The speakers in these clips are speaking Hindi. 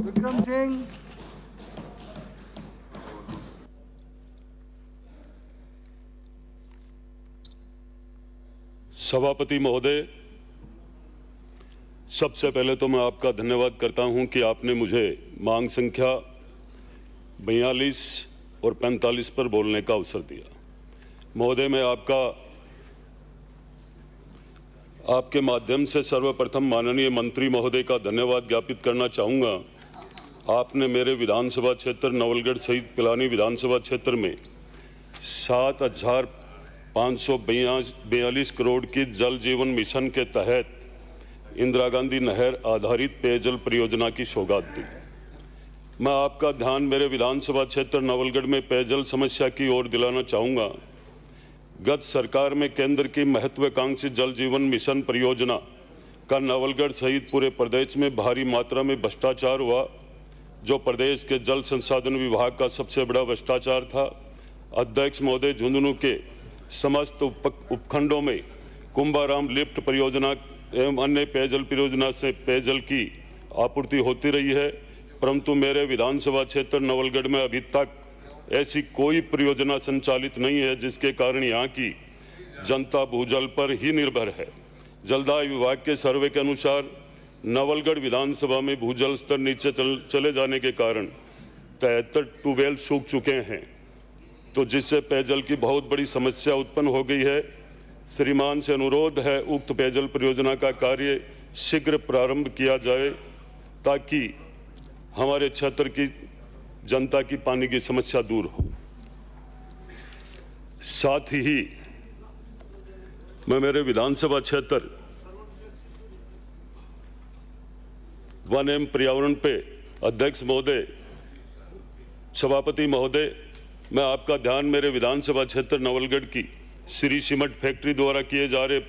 विक्रम सिंह। सभापति महोदय, सबसे पहले तो मैं आपका धन्यवाद करता हूं कि आपने मुझे मांग संख्या 42 और 45 पर बोलने का अवसर दिया। महोदय, मैं आपके माध्यम से सर्वप्रथम माननीय मंत्री महोदय का धन्यवाद ज्ञापित करना चाहूँगा। आपने मेरे विधानसभा क्षेत्र नवलगढ़ सहित पिलानी विधानसभा क्षेत्र में 7,542 करोड़ की जल जीवन मिशन के तहत इंदिरा गांधी नहर आधारित पेयजल परियोजना की सौगात दी। मैं आपका ध्यान मेरे विधानसभा क्षेत्र नवलगढ़ में पेयजल समस्या की ओर दिलाना चाहूँगा। गत सरकार में केंद्र की महत्वाकांक्षी जल जीवन मिशन परियोजना का नवलगढ़ सहित पूरे प्रदेश में भारी मात्रा में भ्रष्टाचार हुआ, जो प्रदेश के जल संसाधन विभाग का सबसे बड़ा भ्रष्टाचार था। अध्यक्ष महोदय, झुंझुनू के समस्त उपखंडों में कुंभाराम लिफ्ट परियोजना एवं अन्य पेयजल परियोजना से पेयजल की आपूर्ति होती रही है, परंतु मेरे विधानसभा क्षेत्र नवलगढ़ में अभी तक ऐसी कोई परियोजना संचालित नहीं है, जिसके कारण यहाँ की जनता भूजल पर ही निर्भर है। जलदाय विभाग के सर्वे के अनुसार नवलगढ़ विधानसभा में भूजल स्तर नीचे चले जाने के कारण 73 ट्यूबवेल सूख चुके हैं, तो जिससे पेयजल की बहुत बड़ी समस्या उत्पन्न हो गई है। श्रीमान से अनुरोध है उक्त पेयजल परियोजना का कार्य शीघ्र प्रारंभ किया जाए, ताकि हमारे क्षेत्र की जनता की पानी की समस्या दूर हो। साथ ही मैं मेरे विधानसभा क्षेत्र वन एवं पर्यावरण पे अध्यक्ष महोदय, सभापति महोदय, मैं आपका ध्यान मेरे विधानसभा क्षेत्र नवलगढ़ की श्री सीमेंट फैक्ट्री द्वारा किए जा रहे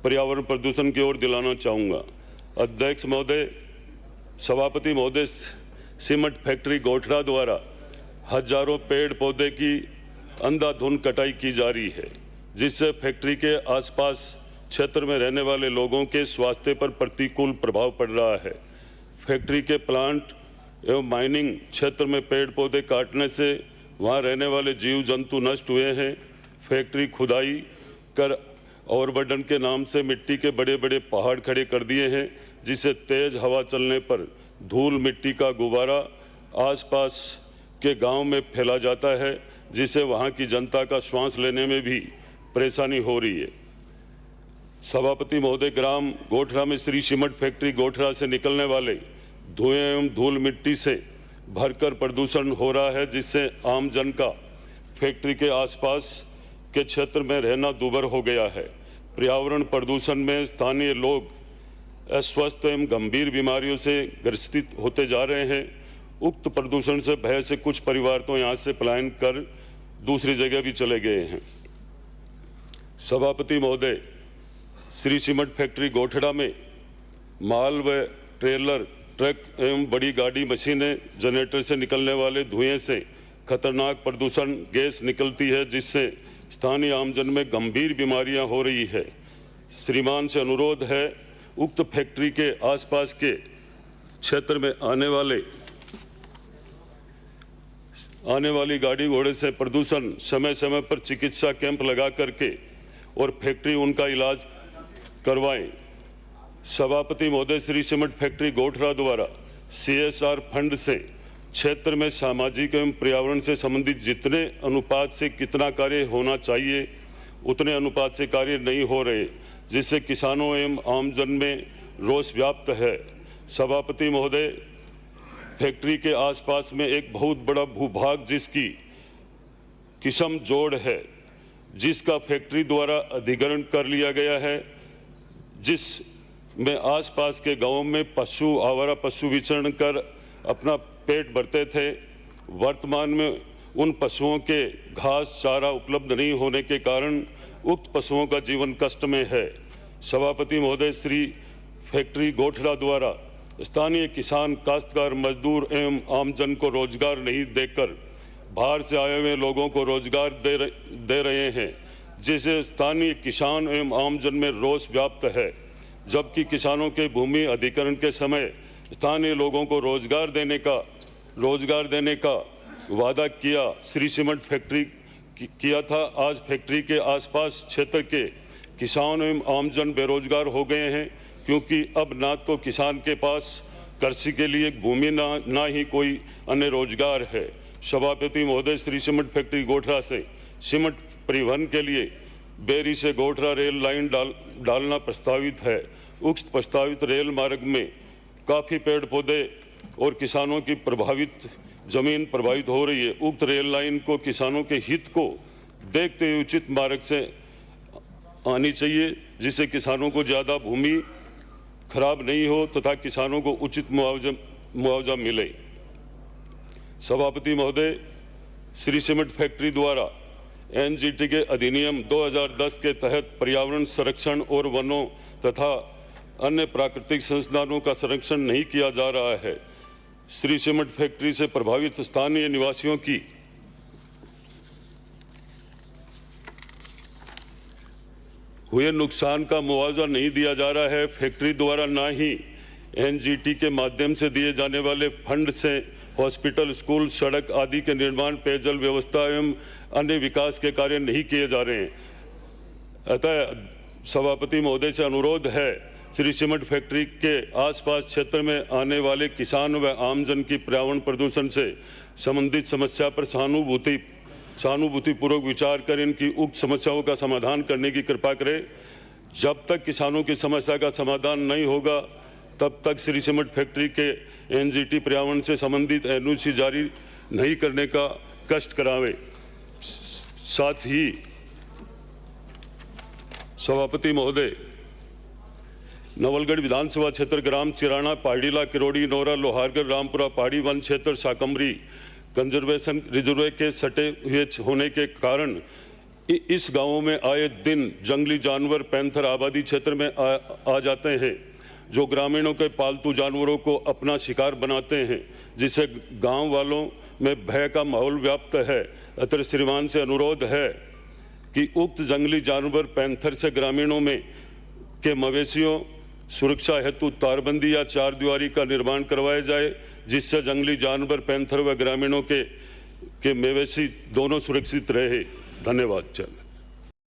पर्यावरण प्रदूषण की ओर दिलाना चाहूँगा। अध्यक्ष महोदय, सभापति महोदय, सीमेंट फैक्ट्री गोठरा द्वारा हजारों पेड़ पौधे की अंधाधुंध कटाई की जा रही है, जिससे फैक्ट्री के आसपास क्षेत्र में रहने वाले लोगों के स्वास्थ्य पर प्रतिकूल प्रभाव पड़ रहा है। फैक्ट्री के प्लांट एवं माइनिंग क्षेत्र में पेड़ पौधे काटने से वहां रहने वाले जीव जंतु नष्ट हुए हैं। फैक्ट्री खुदाई कर ओवरबर्डन के नाम से मिट्टी के बड़े बड़े पहाड़ खड़े कर दिए हैं, जिससे तेज हवा चलने पर धूल मिट्टी का गुब्बारा आसपास के गांव में फैला जाता है, जिससे वहां की जनता का श्वास लेने में भी परेशानी हो रही है। सभापति महोदय, ग्राम गोठरा में श्री सीमेंट फैक्ट्री गोठरा से निकलने वाले धुएं एवं धूल मिट्टी से भरकर प्रदूषण हो रहा है, जिससे आम जन का फैक्ट्री के आसपास के क्षेत्र में रहना दूभर हो गया है। पर्यावरण प्रदूषण में स्थानीय लोग अस्वस्थ एवं गंभीर बीमारियों से ग्रसित होते जा रहे हैं। उक्त प्रदूषण से भय से कुछ परिवार तो यहाँ से पलायन कर दूसरी जगह भी चले गए हैं। सभापति महोदय, श्री सीमेंट फैक्ट्री गोठड़ा में माल व ट्रेलर, ट्रक एवं बड़ी गाड़ी, मशीनें, जनरेटर से निकलने वाले धुएं से खतरनाक प्रदूषण गैस निकलती है, जिससे स्थानीय आमजन में गंभीर बीमारियां हो रही है। श्रीमान से अनुरोध है उक्त फैक्ट्री के आसपास के क्षेत्र में आने वाली गाड़ी घोड़े से प्रदूषण समय समय पर चिकित्सा कैंप लगा करके और फैक्ट्री उनका इलाज करवाएं। सभापति महोदय, श्री सीमेंट फैक्ट्री गोठरा द्वारा CSR फंड से क्षेत्र में सामाजिक एवं पर्यावरण से संबंधित जितने अनुपात से कितना कार्य होना चाहिए उतने अनुपात से कार्य नहीं हो रहे, जिससे किसानों एवं आमजन में रोष व्याप्त है। सभापति महोदय, फैक्ट्री के आसपास में एक बहुत बड़ा भूभाग जिसकी किस्म जोड़ है, जिसका फैक्ट्री द्वारा अधिग्रहण कर लिया गया है, जिसमें आसपास के गांवों में पशु, आवारा पशु विचरण कर अपना पेट भरते थे। वर्तमान में उन पशुओं के घास चारा उपलब्ध नहीं होने के कारण उक्त पशुओं का जीवन कष्ट में है। सभापति महोदय, श्री फैक्ट्री गोठड़ा द्वारा स्थानीय किसान, काश्तकार, मजदूर एवं आमजन को रोजगार नहीं देकर बाहर से आए हुए लोगों को रोजगार दे रहे हैं, जिससे स्थानीय किसान एवं आमजन में रोष व्याप्त है। जबकि किसानों के भूमि अधिग्रहण के समय स्थानीय लोगों को रोजगार देने का वादा किया श्री सीमेंट फैक्ट्री किया था। आज फैक्ट्री के आसपास क्षेत्र के किसान एवं आमजन बेरोजगार हो गए हैं, क्योंकि अब ना तो किसान के पास कृषि के लिए भूमि ना ही कोई अन्य रोजगार है। सभापति महोदय, श्री सीमेंट फैक्ट्री गोठरा से सीमेंट परिवहन के लिए बेरी से गोठरा रेल लाइन डालना प्रस्तावित है। उक्त प्रस्तावित रेल मार्ग में काफ़ी पेड़ पौधे और किसानों की जमीन प्रभावित हो रही है। उक्त रेल लाइन को किसानों के हित को देखते हुए उचित मार्ग से आनी चाहिए, जिससे किसानों को ज़्यादा भूमि खराब नहीं हो तथा किसानों को उचित मुआवजा मिले। सभापति महोदय, श्री सीमेंट फैक्ट्री द्वारा एनजीटी के अधिनियम 2010 के तहत पर्यावरण संरक्षण और वनों तथा अन्य प्राकृतिक संसाधनों का संरक्षण नहीं किया जा रहा है। श्री सीमेंट फैक्ट्री से प्रभावित स्थानीय निवासियों की हुए नुकसान का मुआवजा नहीं दिया जा रहा है। फैक्ट्री द्वारा ना ही एनजीटी के माध्यम से दिए जाने वाले फंड से हॉस्पिटल, स्कूल, सड़क आदि के निर्माण, पेयजल व्यवस्था एवं अन्य विकास के कार्य नहीं किए जा रहे हैं। अतः सभापति महोदय से अनुरोध है, श्री सीमेंट फैक्ट्री के आसपास क्षेत्र में आने वाले किसान व आमजन की पर्यावरण प्रदूषण से संबंधित समस्या पर सहानुभूतिपूर्वक विचार कर इनकी उक्त समस्याओं का समाधान करने की कृपा करें। जब तक किसानों की समस्या का समाधान नहीं होगा, तब तक श्री सीमेंट फैक्ट्री के एनजीटी पर्यावरण से संबंधित एनओसी जारी नहीं करने का कष्ट करावे। साथ ही सभापति महोदय, नवलगढ़ विधानसभा क्षेत्र ग्राम चिराना, पहाड़ीला, किरोड़ी, नौरा, लोहारगढ़, रामपुरा पहाड़ी वन क्षेत्र शाकंभरी कंजर्वेशन रिजर्व के सटे हुए होने के कारण इस गांवों में आए दिन जंगली जानवर पैंथर आबादी क्षेत्र में आ जाते हैं, जो ग्रामीणों के पालतू जानवरों को अपना शिकार बनाते हैं, जिससे गांव वालों में भय का माहौल व्याप्त है। अतः श्रीमान से अनुरोध है कि उक्त जंगली जानवर पैंथर से ग्रामीणों में के मवेशियों सुरक्षा हेतु तारबंदी या चारदीवारी का निर्माण करवाया जाए, जिससे जंगली जानवर, पैंथर व ग्रामीणों के मवेशी दोनों सुरक्षित रहे। धन्यवाद। चल